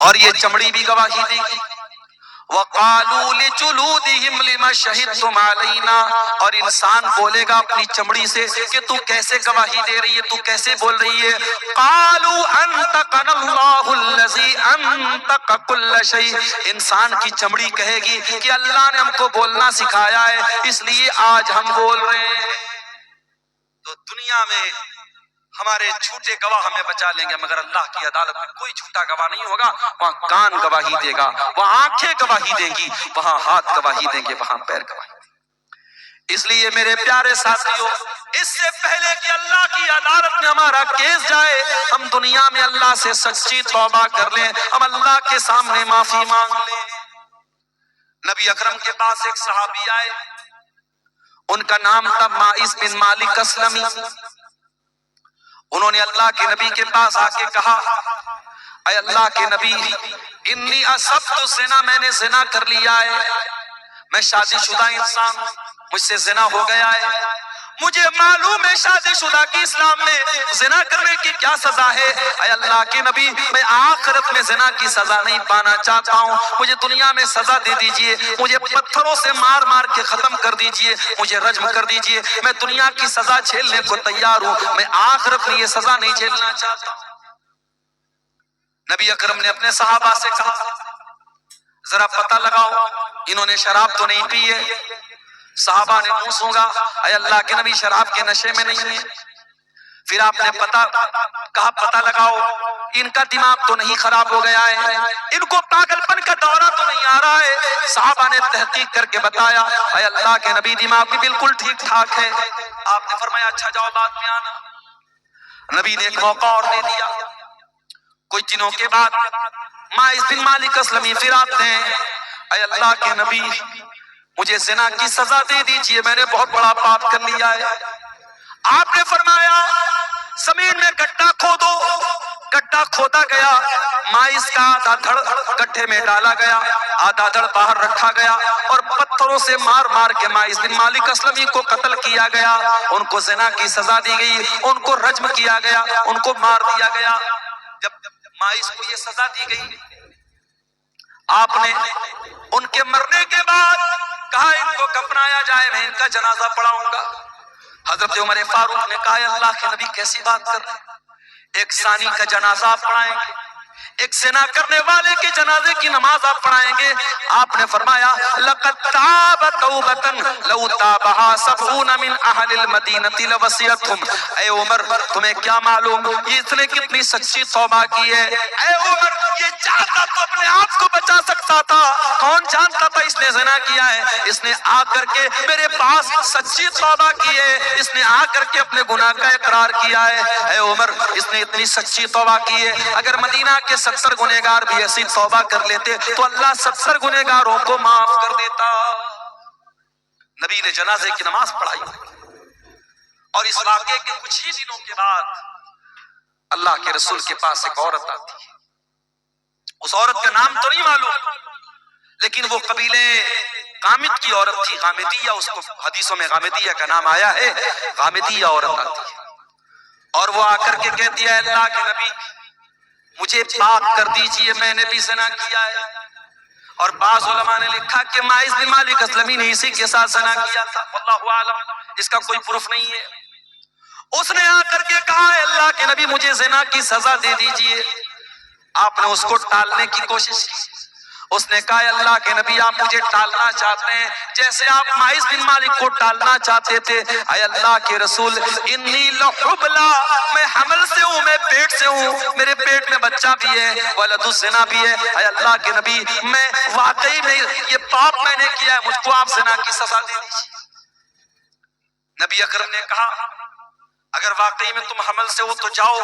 اور یہ چمڑی بھی گواہی دے گی۔ وَقَالُوا لِجُلُودِهِمْ لِمَ شَهِدْتُمْ عَلَيْنَا، اور انسان بولے گا اپنی چمڑی سے کہ تو کیسے گواہی دے رہی ہے، تو کیسے بول رہی ہے؟ قَالُوا أَنطَقَنَا اللَّهُ الَّذِي أَنطَقَ كُلَّ شَيْءٍ، انسان کی چمڑی کہے گی کہ اللہ نے ہم کو بولنا سکھایا ہے، اس لیے آج ہم بول رہے ہیں۔ تو دنیا میں ہمارے جھوٹے گواہ ہمیں بچا لیں گے، مگر اللہ کی عدالت میں کوئی جھوٹا گواہ نہیں ہوگا۔ وہاں کان گواہی دے گا، وہاں آنکھیں گواہی دیں گی، وہاں ہاتھ گواہی دیں گے، وہاں پیر گواہی دیں گے۔ اس لیے میرے پیارے ساتھیوں، اس سے پہلے کہ اللہ کی عدالت میں ہمارا کیس جائے، ہم دنیا میں اللہ سے سچی توبہ کر لیں، ہم اللہ کے سامنے معافی مانگ لیں۔ نبی اکرم کے پاس ایک صحابی آئے، ان کا نام تھا ماعز بن مالک اسلمی۔ انہوں نے اللہ کے نبی کے پاس آ کے کہا، اے اللہ کے نبی، انی اصبت الزنا، میں نے زنا کر لیا ہے، میں شادی شدہ انسان ہوں، مجھ سے زنا ہو گیا ہے، مجھے معلوم ہے شادی شدہ کی اسلام میں زنا کرنے کی کیا سزا ہے۔ اے اللہ کے نبی، میں آخرت میں زنا کی سزا نہیں پانا چاہتا ہوں، مجھے دنیا میں سزا دے دیجئے، مجھے پتھروں سے مار مار کے ختم کر دیجئے، مجھے رجم کر دیجئے، میں دنیا کی سزا جھیلنے کو تیار ہوں، میں آخرت میں یہ سزا نہیں جھیلنا چاہتا ہوں۔ نبی اکرم نے اپنے صحابہ سے کہا، ذرا پتہ لگاؤ انہوں نے شراب تو نہیں پی ہے؟ صحابہ نے منہ سونگا، اے اللہ کے نبی شراب کے نشے میں نہیں ہے۔ پھر آپ نے کہا پتہ لگاؤ ان کا دماغ تو نہیں خراب ہو گیا ہے، ان کو پاگل پن کا دورہ تو نہیں آ رہا ہے؟ صحابہ نے تحقیق کر کے بتایا، اے اللہ کے نبی دماغ بھی بالکل ٹھیک ٹھاک ہے۔ آپ نے فرمایا اچھا جاؤ بعد میں آنا۔ نبی نے ایک موقع اور دے دیا۔ کچھ دنوں کے بعد ماعز بن مالک اسلمی پھر آتے ہیں، اے اللہ کے نبی مجھے زنا کی سزا دے دیجئے، میں نے بہت بڑا پاپ کر لیا ہے۔ آپ نے فرمایا زمین میں گڈھا کھودو، گڈھا کھودا گیا، ماعز کا آدھا دھڑ گڈھے میں ڈالا گیا، آدھا دھڑ باہر رکھا گیا، اور پتھروں سے مار مار کے ماعز بن مالک اسلمی کو قتل کیا گیا، ان کو زنا کی سزا دی گئی، ان کو رجم کیا گیا، ان کو مار دیا گیا۔ جب ماعز کو یہ سزا دی گئی، آپ نے ان کے مرنے کے بعد کہا ان کو کفنایا جائے، میں ان کا جنازہ پڑھاؤں گا۔ حضرت عمر فاروق نے کہا اللہ کے نبی کیسی بات کر رہے ہیں، ایک زانی کا جنازہ آپ پڑھائیں گے، ایک زنا کرنے والے کے جنازے کی نماز آپ پڑھائیں گے؟ آپ نے فرمایا لقد تاب توبۃ لو تابها 70 من اہل المدینہ لوسعتهم۔ اے عمر تمہیں کیا معلوم یہ اس نے کتنی سچی توبہ کی ہے؟ اے عمر یہ چاہتا تو اپنے آپ کو بچا سکتا تھا، کون جانتا تھا اس نے زنا کیا ہے؟ اس نے آ کر کے میرے پاس سچی توبہ کی ہے، اس نے آ کر کے اپنے گناہ کا اقرار کیا ہے۔ اے عمر اس نے اتنی سچی توبہ کی ہے، اگر مدینہ کے 70 گنہگار بھی ایسی توبہ کر لیتے تو اللہ 70 گنہگاروں کو معاف کر دیتا۔ نبی نے جنازے کی نماز پڑھائی، اور اس واقعے کے کچھ ہی دنوں کے بعد اللہ کے رسول کے پاس ایک عورت آتی ہے۔ اس عورت کا نام تو نہیں معلوم، لیکن وہ قبیلے غامد کی عورت تھی، غامدیہ، اس کو حدیثوں میں غامدیہ کا نام آیا ہے، غامدیہ عورت آتی ہے، اور وہ آ کر کے کہتی ہے اللہ کے نبی مجھے پاک کر دیجئے، میں نے بھی زنا کیا ہے۔ اور بعض علماء نے لکھا کہ ماعز بن مالک اسلمی نے اسی کے ساتھ زنا کیا تھا، واللہ عالم، اس کا کوئی پروف نہیں ہے۔ اس نے آ کر کے کہا ہے اللہ کے نبی مجھے زنا کی سزا دے دیجئے۔ آپ نے اس کو ٹالنے کی کوشش کی، اس نے کہا اللہ کے نبی آپ مجھے ٹالنا چاہتے ہیں جیسے آپ ماعز بن مالک کو ٹالنا چاہتے تھے، اے اللہ کے رسول انی لحبلا، میں حمل سے ہوں، میں پیٹ سے ہوں، میرے پیٹ میں بچہ بھی ہے، ولد الزنا بھی ہے، اے اللہ کے نبی میں واقعی میں یہ پاپ میں نے کیا ہے، مجھ کو آپ زنا کی سزا دے دیجیے۔ نبی اکرم نے کہا اگر واقعی میں تم حمل سے ہو تو جاؤ،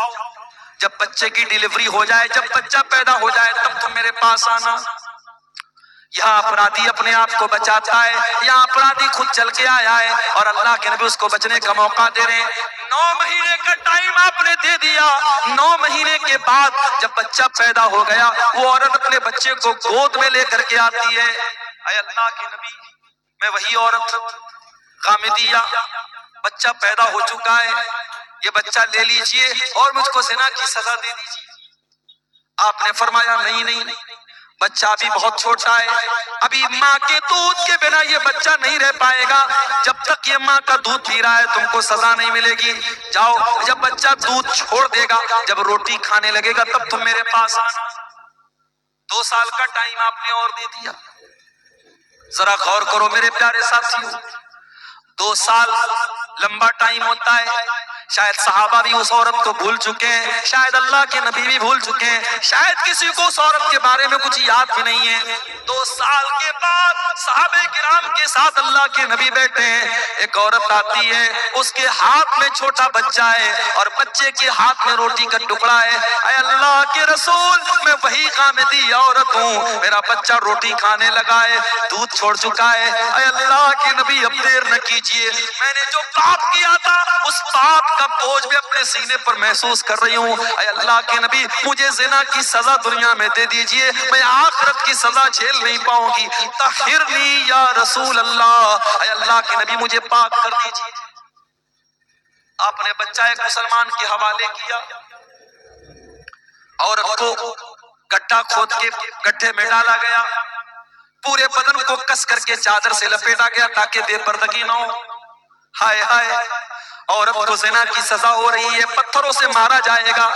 جب بچے کی ڈیلیوری ہو جائے، جب بچہ پیدا ہو جائے تب تم میرے پاس آنا۔ یہاں اپرادھی اپنے آپ کو بچاتا ہے، یہاں اپرادھی خود چل کے آیا ہے، اور اللہ کے نبی اس کو بچنے کا موقع دے رہے ہیں۔ 9 مہینے کا ٹائم آپ نے دے دیا، 9 مہینے کے بعد جب بچہ پیدا ہو گیا، وہ عورت اپنے بچے کو گود میں لے کر کے آتی ہے، اے اللہ کے نبی میں وہی عورت غامدیہ، بچہ پیدا ہو چکا ہے، یہ بچہ لے لیجئے اور مجھ کو زنا کی سزا دے دیجئے۔ آپ نے فرمایا نہیں، بچہ بھی بہت چھوٹا ہے، ابھی ماں کے دودھ کے بنا یہ بچہ نہیں رہ پائے گا، جب تک یہ ماں کا دودھ پی رہا ہے تم کو سزا نہیں ملے گی، جاؤ جب بچہ دودھ چھوڑ دے گا، جب روٹی کھانے لگے گا تب تم میرے پاس آنا۔ 2 سال کا ٹائم آپ نے اور دے دیا۔ ذرا غور کرو میرے پیارے ساتھیوں، 2 سال لمبا ٹائم ہوتا ہے، شاید صحابہ بھی اس عورت کو بھول چکے ہیں، شاید اللہ کے نبی بھی بھول چکے ہیں، شاید کسی کو اس عورت کے بارے میں کچھ یاد بھی نہیں ہے۔ 2 سال کے بعد صحابہ کرام کے ساتھ اللہ کے نبی بیٹھے ہیں، ایک عورت آتی ہے، اس کے ہاتھ میں چھوٹا بچہ ہے اور بچے کے ہاتھ میں روٹی کا ٹکڑا ہے۔ اے اللہ کے رسول، میں وہی غامدی عورت ہوں، میرا بچہ روٹی کھانے لگا ہے، دودھ چھوڑ چکا ہے، اے اللہ کے نبی اب دیر نہ کیجئے، میں نے جو پاپ کیا تھا اس پاپ کا بوجھ بھی اپنے سینے پر محسوس کر رہی ہوں، اے اللہ کے نبی مجھے زنا کی سزا دنیا میں دے دیجئے، میں آخرت کی سزا جھیل نہیں پاؤں گی، طہرنی یا رسول اللہ، اے اللہ کے نبی مجھے پاک کر دیجئے۔ آپ نے بچہ ایک مسلمان کے حوالے کیا، عورت کو گڈھا کھود کے گڈھے میں ڈالا گیا، پورے بدن کو کس کر کے چادر سے لپیٹا گیا تاکہ بے پردگی نہ ہو۔ ہائے ہائے، عورت کو زنا کی سزا ہو رہی ہے، پتھروں سے مارا جائے گا،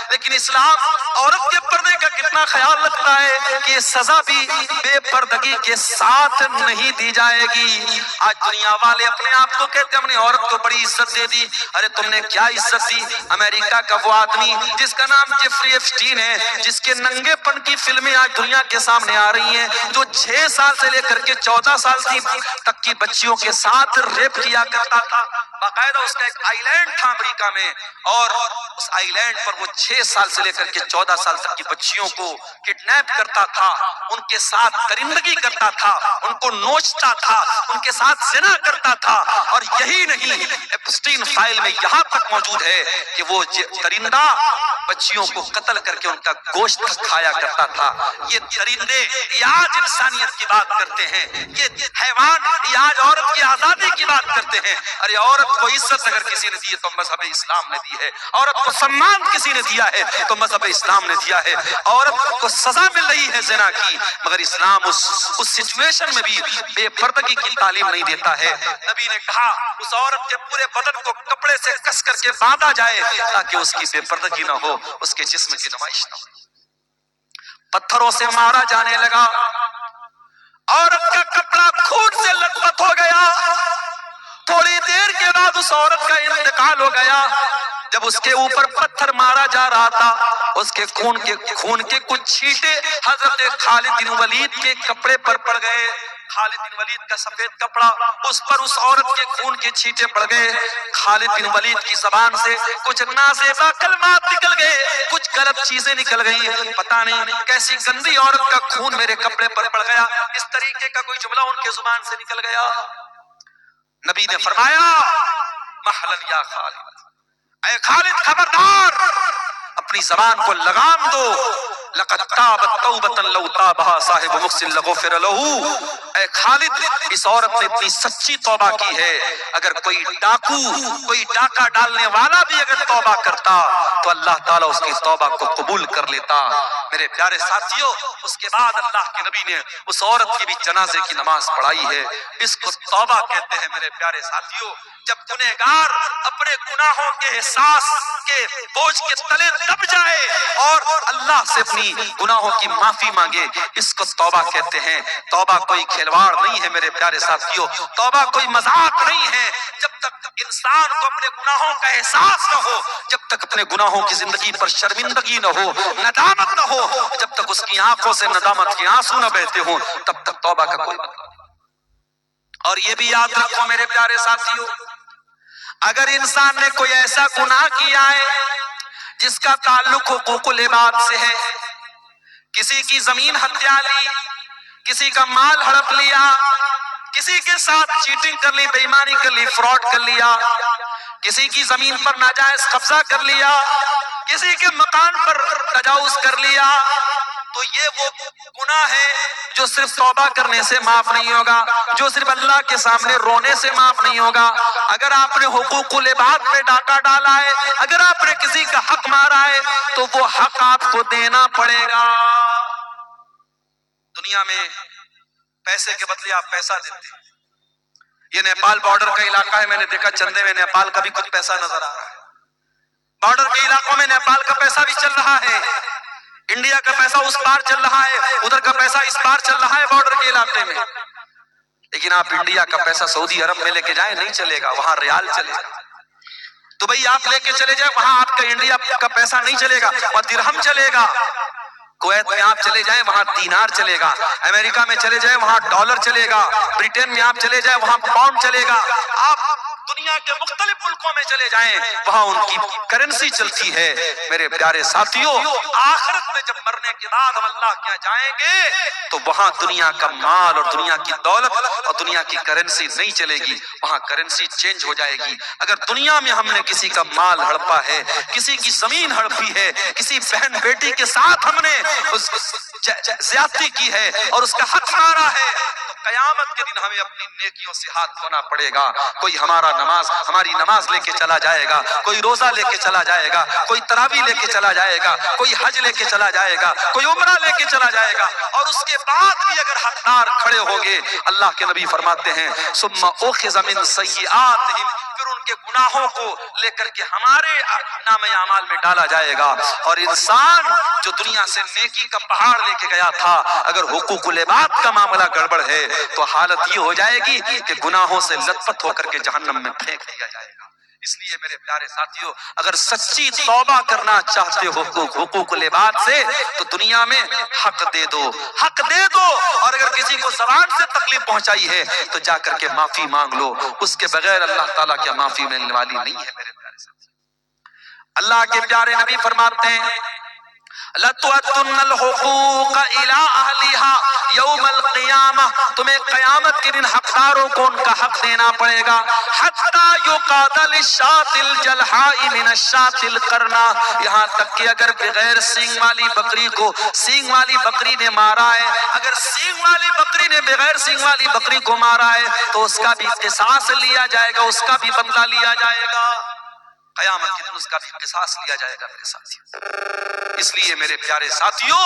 لیکن اسلام عورت کے پردے کا کتنا خیال رکھتا ہے کہ یہ سزا بھی بے پردگی کے ساتھ نہیں دی جائے گی۔ آج دنیا والے اپنے آپ کو کہتے ہیں ہم نے عورت کو بڑی عزت دے دی، ارے تم نے کیا عزت دی؟ امریکہ کا وہ آدمی جس کا نام جیفری ایپسٹین ہے، جس کے ننگے پن کی فلمیں آج دنیا کے سامنے آ رہی ہیں، جو 6 سال سے لے کر کے 14 سال تک کی بچیوں کے ساتھ ریپ کیا کرتا تھا، باقاعدہ اس کا ایک آئی لینڈ تھا امریکہ میں، اور اس آئی لینڈ پر وہ 6 سال سے لے کر کے 14 سال تک کی بچیوں کو کڈنیپ کرتا تھا، ان کے ساتھ درندگی کرتا تھا، ان کو نوچتا تھا، ان کے ساتھ زنا کرتا تھا، اور یہی نہیں، ایپسٹین فائل میں یہاں تک موجود ہے کہ وہ درندہ بچیوں کو قتل کر کے ان کا گوشت کھایا کرتا تھا۔ یہ درندے یہ آج انسانیت کی بات کرتے ہیں، یہ حیوان یہ آج عورت کی آزادی کی بات کرتے ہیں۔ ارے عورت کو عزت اگر کسی نے دی ہے تو مذہب اسلام نے دی ہے، عورت کو سمان کسی نے دیا ہے تو مذہب اسلام نے دیا ہے، عورت کو سزا مل رہی ہے زنا کی، مگر اسلام اس سچویشن میں بھی بے پردگی کی تعلیم نہیں دیتا ہے۔ نبی نے کہا اس عورت کے پورے بدن کو کپڑے سے کس کر کے باندھا جائے تاکہ اس کی بے پردگی نہ ہو، اس کے جسم کی نمائش نہ ہو۔ پتھروں سے مارا جانے لگا، عورت کا کپڑا خون سے لت پت ہو گیا، تھوڑی دیر کے بعد اس عورت کا انتقال ہو گیا۔ جب اس کے اوپر پتھر مارا جا رہا تھا، اس کے خون کے کچھ چھینٹے حضرت خالد بن ولید کے کپڑے پر پڑ گئے۔ خالد بن ولید کا سفید کپڑا، اس پر اس عورت کے خون کے چھینٹے پڑ گئے۔ خالد بن ولید کی زبان سے کچھ نازیبا کلمات نکل گئے، کچھ غلط چیزیں نکل گئی، پتہ نہیں کیسی گندی عورت کا خون میرے کپڑے پر پڑ گیا، اس طریقے کا کوئی جملہ ان کے زبان سے نکل گیا۔ نبی نے فرمایا محلن یا خالد، اے خالد خبردار، اپنی زبان کو لگام دو، لقد تابت توبۃ لو تابها صاحب محسن لغفر له۔ اے خالد، اس عورت نے اتنی سچی توبہ کی ہے، اگر کوئی ڈاکو کوئی ڈاکہ ڈالنے والا بھی اگر توبہ کرتا تو اللہ تعالیٰ اس کی توبہ کو قبول کر لیتا۔ میرے پیارے ساتھیوں، اس کے بعد اللہ کے نبی نے اس عورت کی بھی جنازے کی نماز پڑھائی ہے، اس کو توبہ کہتے ہیں۔ میرے پیارے ساتھیوں، جب گنہگار اپنے گناہوں کے احساس کے بوجھ کے تلے دب جائے اور اللہ سے اپنی گناہوں کی معافی مانگے، اس کو توبہ کہتے ہیں۔ توبہ کوئی کھلواڑ نہیں ہے میرے پیارے ساتھیوں، توبہ کوئی مذاق نہیں ہے۔ جب تک انسان کو اپنے گناہوں کا احساس نہ ہو، جب تک اپنے گناہوں کی زندگی پر شرمندگی نہ ہو، ندامت نہ ہو، جب تک اس کی آنکھوں سے ندامت کے آنسو نہ بہتے ہوں، تب تک توبہ کا کوئی مطلب نہیں۔ اور یہ بھی یاد رکھو میرے پیارے ساتھیوں، اگر انسان نے کوئی ایسا گناہ کیا ہے جس کا تعلق حقوق العباد سے ہے، کسی کی زمین ہتھیا لی، کسی کا مال ہڑپ لیا، کسی کے ساتھ چیٹنگ کر لی، بے ایمانی کر لی، فراڈ کر لیا، کسی کی زمین پر ناجائز قبضہ کر لیا، کسی کے مکان پر تجاوز کر لیا، تو یہ وہ گناہ ہے جو صرف توبہ کرنے سے معاف نہیں ہوگا، جو صرف اللہ کے سامنے رونے سے معاف نہیں ہوگا۔ اگر آپ نے حقوق العباد پہ ڈاکہ ڈالا ہے، اگر آپ نے کسی کا حق مارا ہے تو وہ حق آپ کو دینا پڑے گا۔ دنیا میں پیسے کے بدلے آپ پیسہ دیتے ہیں۔ یہ نیپال بارڈر کا علاقہ ہے، میں نے دیکھا چندے میں نیپال کا بھی کچھ پیسہ نظر آ رہا ہے۔ بارڈر کے علاقوں میں نیپال کا پیسہ بھی چل رہا ہے، انڈیا کا پیسہ اس پار چل رہا ہے، ادھر کا پیسہ اس پار چل رہا ہے بارڈر کے علاقے میں۔ لیکن آپ انڈیا کا پیسہ سعودی عرب میں لے کے جائیں نہیں چلے گا، وہاں ریال چلے گا۔ دبئی آپ لے کے چلے جائیں، وہاں آپ کا انڈیا کا پیسہ نہیں چلے گا، وہاں درہم چلے گا۔ کویت میں آپ چلے جائیں وہاں دینار چلے گا، امریکہ میں چلے جائیں وہاں ڈالر چلے گا، برٹن میں آپ چلے جائیں وہاں پاؤنڈ چلے گا۔ آپ دنیا کے مختلف ملکوں میں چلے جائیں وہاں ان کی کرنسی چلتی ہے۔ میرے پیارے ساتھیوں، آخرت میں جب مرنے کے بعد ہم اللہ کے یہاں جائیں گے تو وہاں دنیا کا مال اور دنیا کی دولت اور دنیا کی کرنسی نہیں چلے گی، وہاں کرنسی چینج ہو جائے گی۔ اگر دنیا میں ہم نے کسی کا مال ہڑپا ہے، کسی کی زمین ہڑپی ہے، کسی بہن بیٹی کے ساتھ ہم نے زیادتی کی ہے اور اس کا حق مارا ہے، تو قیامت کے دن ہمیں اپنی نیکیوں سے ہاتھ دھونا پڑے گا۔ کوئی ہماری نماز لے کے چلا جائے گا، کوئی روزہ لے کے چلا جائے گا، کوئی تراویح لے کے چلا جائے گا، کوئی حج لے کے چلا جائے گا، کوئی عمرہ لے کے چلا جائے گا، اور اس کے بعد بھی اگر حقدار کھڑے ہوں گے، اللہ کے نبی فرماتے ہیں ثم اخذ من سیئاتہم، پھر ان کے گناہوں کو لے کر کے ہمارے نام اعمال میں ڈالا جائے گا۔ اور انسان جو دنیا سے نیکی کا پہاڑ لے کے گیا تھا، اگر حقوق العباد کا معاملہ گڑبڑ ہے تو حالت یہ ہو جائے گی کہ گناہوں سے لت پت ہو کر کے جہنم میں پھینک دیا جائے گا۔ اس لیے میرے پیارے ساتھیوں، اگر سچی توبہ کرنا چاہتے ہو حقوق العباد سے تو دنیا میں حق دے دو، حق دے دو، اور اگر کسی کو زبان سے تکلیف پہنچائی ہے تو جا کر کے معافی مانگ لو، اس کے بغیر اللہ تعالیٰ کیا معافی ملنے والی نہیں ہے۔ میرے پیارے ساتھیوں، اللہ کے پیارے نبی فرماتے ہیں لَتُؤَدُّنَّ الْحُقُوقَ إِلَىٰ أَهْلِهَا يَوْمَ الْقِيَامَةِ، تمہیں قیامت کے دن حقداروں کو ان کا حق دینا پڑے گا۔ حَتَّى يُقَادَ لِلشَّاةِ الْجَلْحَاءِ مِنَ الشَّاةِ الْقَرْنَىٰ، یہاں تک کہ اگر بغیر سینگ والی بکری کو سینگ والی بکری نے مارا ہے، اگر سینگ والی بکری نے بغیر سینگ والی بکری کو مارا ہے تو اس کا بھی قصاص لیا جائے گا، اس کا بھی بدلہ لیا جائے گا۔ قیامت کے دن اس کا بھی قصاص لیا جائے گا میرے ساتھیوں۔ اس لیے میرے پیارے ساتھیوں،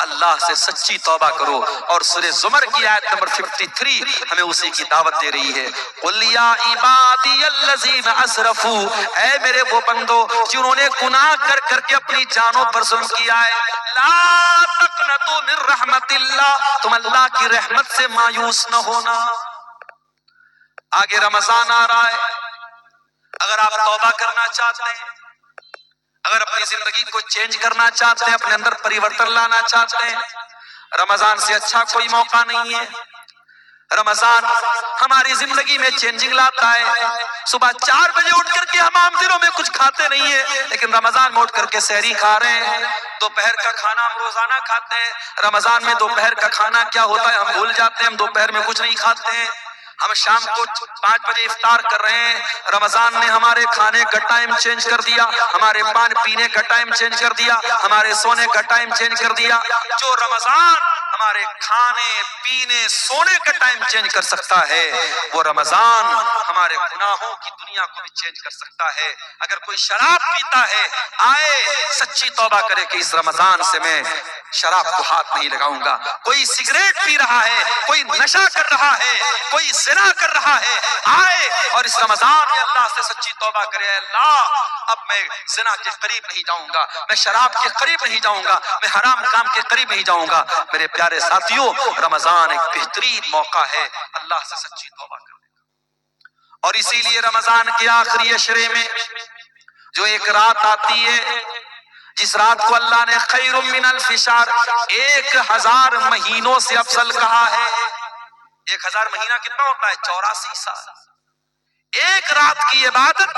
اللہ سے سچی توبہ کرو، اور سورہ زمر کی آیت نمبر 53 ہمیں اسی کی دعوت دے رہی ہے۔ قُلْ يَا عِبَادِيَ الَّذِينَ أَسْرَفُوا، اے میرے وہ بندو جنہوں نے گناہ کر کر کے اپنی جانوں پر ظلم کیا ہے، لَا تَقْنَطُوا مِن رَحْمَتِ اللَّهِ، تم اللہ کی رحمت سے مایوس نہ ہونا۔ آگے رمضان آ رہا ہے، اگر آپ توبہ کرنا چاہتے ہیں، اگر اپنی زندگی کو چینج کرنا چاہتے ہیں، اپنے اندر پریورتن لانا چاہتے ہیں، رمضان سے اچھا کوئی موقع نہیں ہے۔ رمضان ہماری زندگی میں چینجنگ لاتا ہے۔ صبح 4 بجے اٹھ کر کے ہم عام دنوں میں کچھ کھاتے نہیں ہیں، لیکن رمضان میں اٹھ کر کے سحری کھا رہے ہیں۔ دوپہر کا کھانا ہم روزانہ کھاتے ہیں، رمضان میں دوپہر کا کھانا کیا ہوتا ہے ہم بھول جاتے ہیں، ہم دوپہر میں کچھ نہیں کھاتے ہیں، ہم شام کو 5 بجے افطار کر رہے ہیں۔ رمضان نے ہمارے کھانے کا ٹائم چینج کر دیا، ہمارے پان پینے کا ٹائم چینج کر دیا، ہمارے سونے کا ٹائم چینج کر دیا۔ جو رمضان ہمارے کھانے پینے سونے کا ٹائم چینج کر سکتا ہے، وہ رمضان ہمارے گناہوں کی دنیا کو بھی چینج کر سکتا ہے۔ اگر کوئی شراب پیتا ہے، آئے سچی توبہ کرے کہ اس رمضان سے میں شراب کو ہاتھ نہیں لگاؤں گا۔ کوئی سگریٹ پی رہا ہے، کوئی نشہ کر رہا ہے، کوئی زنا کر رہا ہے، آئے اور اس رمضان میں اللہ سے سچی توبہ کرے، اے اللہ اب میں زنا کے قریب نہیں جاؤں گا، میں شراب کے قریب نہیں جاؤں گا، میں حرام کام کے قریب نہیں جاؤں گا۔ میرے پیارے ساتھیوں، رمضان ایک بہترین موقع ہے اللہ سے سچی توبہ کرنے کا۔ اور اسی لیے رمضان کے آخری عشرے میں جو ایک رات آتی ہے، جس رات کو اللہ نے خیر من الف شہر، 1000 مہینوں سے افضل کہا ہے۔ 1000 مہینہ کتنا ہوتا ہے؟ 84 سال۔ ایک رات کی عبادت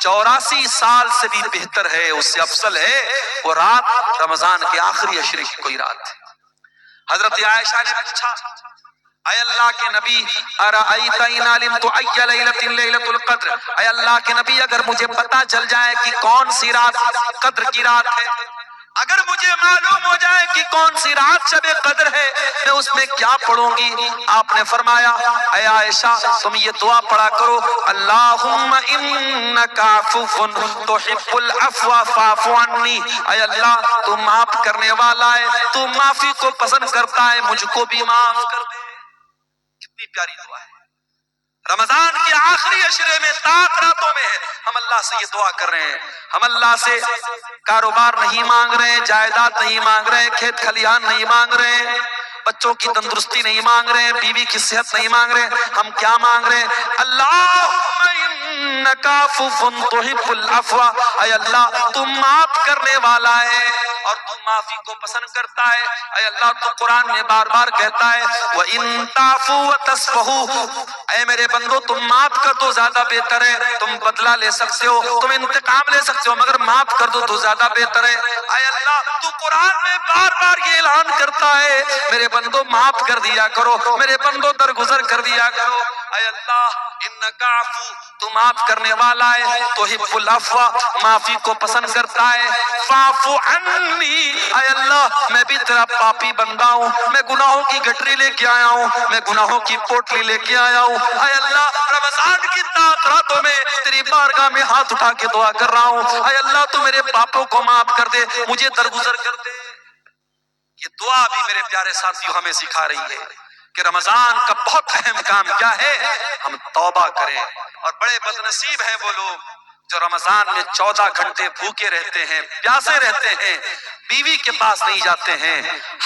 84 سال سے بھی بہتر ہے، اس سے افضل ہے۔ وہ رات رمضان کے آخری عشرے کی کوئی رات ہے۔ حضرت عائشہ نے پوچھا، اے اللہ کے نبی ارأیت ان علمت ای لیلۃ لیلۃ القدر، اے اللہ کے نبی اگر مجھے پتا چل جائے کہ کون سی رات قدر کی رات ہے، اگر مجھے معلوم ہو جائے کہ کون سی رات شب قدر ہے میں اس میں کیا پڑھوں گی؟ آپ نے فرمایا اے عائشہ تم یہ دعا پڑھا کرو، اللہم انک عفو تحب العفو فاعف عنی، اے اللہ تو معاف کرنے والا ہے، تو معافی کو پسند کرتا ہے، مجھ کو بھی معاف کر دے۔ کتنی پیاری دعا ہے، رمضان کے آخری عشرے میں طاق راتوں میں ہم اللہ سے یہ دعا کر رہے ہیں۔ ہم اللہ سے کاروبار نہیں مانگ رہے ہیں، جائیداد نہیں مانگ رہے ہیں، کھیت کھلیان نہیں مانگ رہے ہیں، بچوں کی تندرستی نہیں مانگ رہے ہیں، بیوی کی صحت نہیں مانگ رہے ہیں، ہم کیا مانگ رہے ہیں؟ اللہم انک عفو تحب العفو، اے اللہ تم معاف کرنے والا ہے اور تم معافی کو پسند کرتا ہے۔ اے اللہ تو قرآن میں بار بار کہتا ہے وَإِن تَعْفُوا وَتَصْفَحُوا، اے میرے بندو تم معاف کر دو زیادہ بہتر ہے، تم بدلہ لے سکتے ہو، تم انتقام لے سکتے ہو، مگر معاف کر دو تو زیادہ بہتر ہے۔ اے اللہ تو قرآن میں بار بار یہ اعلان کرتا ہے میرے بندو معاف کر دیا کرو، میرے بندو درگزر کر دیا کرو۔ اے اللہ انک عفو، تو معاف کرنے والا ہے، تحب العفو معافی کو پسند کرتا ہے، فاعف عنی، اے اللہ میں بھی تیرا پاپی بندہ ہوں، میں گناہوں کی گٹری لے کے آیا ہوں، میں گناہوں کی پوٹلی لے کے آیا ہوں۔ اے اللہ رمضان کی طاق راتوں میں تیری بارگاہ میں ہاتھ اٹھا کے دعا کر رہا ہوں، اے اللہ تو میرے پاپوں کو معاف کر دے، مجھے درگزر کر دے۔ یہ دعا بھی میرے پیارے ساتھیوں ہمیں سکھا رہی ہے کہ رمضان کا بہت اہم کام کیا ہے، ہم توبہ کریں۔ اور بڑے بدنصیب ہیں وہ لوگ جو رمضان میں 14 گھنٹے بھوکے رہتے ہیں، پیاسے رہتے ہیں، بیوی کے پاس نہیں جاتے ہیں،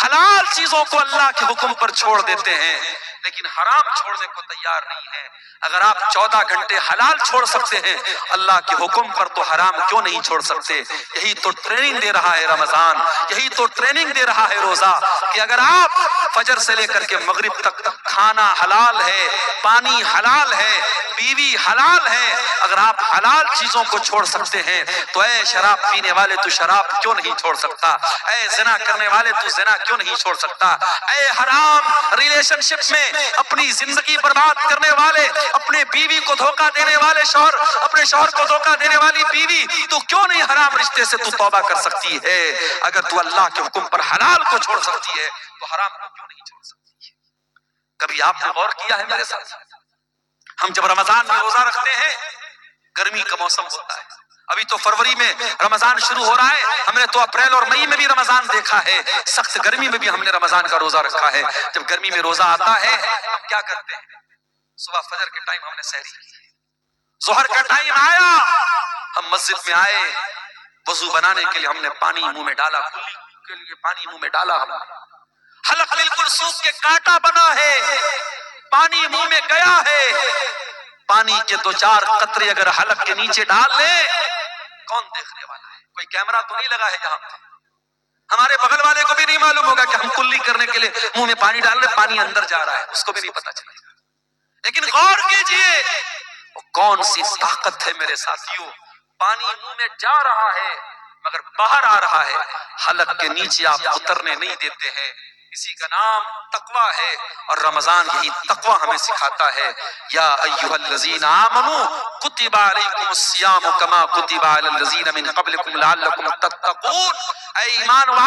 حلال چیزوں کو اللہ کے حکم پر چھوڑ دیتے ہیں لیکن حرام چھوڑنے کو تیار نہیں ہے۔ اگر آپ 14 گھنٹے حلال چھوڑ سکتے ہیں اللہ کے حکم پر تو حرام کیوں نہیں چھوڑ سکتے؟ یہی تو ٹریننگ دے رہا ہے رمضان، یہی تو ٹریننگ دے رہا ہے روزہ کہ اگر آپ فجر سے لے کر کے مغرب تک کھانا حلال ہے، پانی حلال ہے، بیوی حلال ہے، اگر آپ حلال چیزوں کو چھوڑ سکتے ہیں تو اے شراب پینے والے تو شراب کیوں نہیں چھوڑ سکتا؟ اے زنا کرنے والے تو زنا کیوں نہیں چھوڑ سکتا؟ اے حرام ریلیشن شپ میں اپنی زندگی برباد کرنے والے، اپنے بیوی کو دھوکہ دینے والے شوہر، اپنے شوہر کو دھوکہ دینے والی بیوی، تو کیوں نہیں حرام رشتے سے تو توبہ کر سکتی ہے؟ اگر تو اللہ کے حکم پر حلال کو چھوڑ سکتی ہے تو حرام کو کیوں نہیں چھوڑ سکتی ہے؟ کبھی آپ نے غور کیا ہے میرے ساتھ؟ ہم جب رمضان میں روزہ رکھتے ہیں، گرمی کا موسم ہوتا ہے، ابھی تو فروری میں رمضان شروع ہو رہا ہے، ہم نے تو اپریل اور مئی میں بھی رمضان دیکھا ہے، سخت گرمی میں بھی ہم نے رمضان کا روزہ رکھا ہے۔ جب گرمی میں روزہ آتا ہے ہم کیا کرتے ہیں؟ صبح فجر کے ٹائم ہم نے سحری کی، ظہر کا ٹائم آیا ہم مسجد میں آئے، وضو بنانے کے لیے ہم نے پانی منہ میں ڈالا، کلی کے لیے پانی منہ میں ڈالا، ہم حلق بالکل سوکھ کے کانٹا بنا ہے، پانی منہ میں گیا ہے، پانی کے 2-4 قطرے اگر حلق کے نیچے ڈال لے کون دیکھنے والا ہے؟ کوئی کیمرہ تو نہیں لگا ہے یہاں پہ، ہمارے بغل والے کو بھی نہیں معلوم ہوگا کہ ہم کلی کرنے کے لیے منہ میں پانی ڈال رہے، پانی اندر جا رہا ہے، اس کو بھی نہیں پتا چلے گا۔ لیکن غور کیجئے وہ کون سی طاقت ہے میرے ساتھیوں، پانی منہ میں جا رہا ہے مگر باہر آ رہا ہے، حلق کے نیچے آپ اترنے نہیں دیتے ہیں۔ اسی کا نام تقویٰ ہے اور رمضان یہی تقویٰ ہمیں سکھاتا ہے۔ یا ایھا الذین آمنوا کتب علیکم الصیام کما کتب علی الذین من قبلکم لعلکم تتقون، اے ایمان والو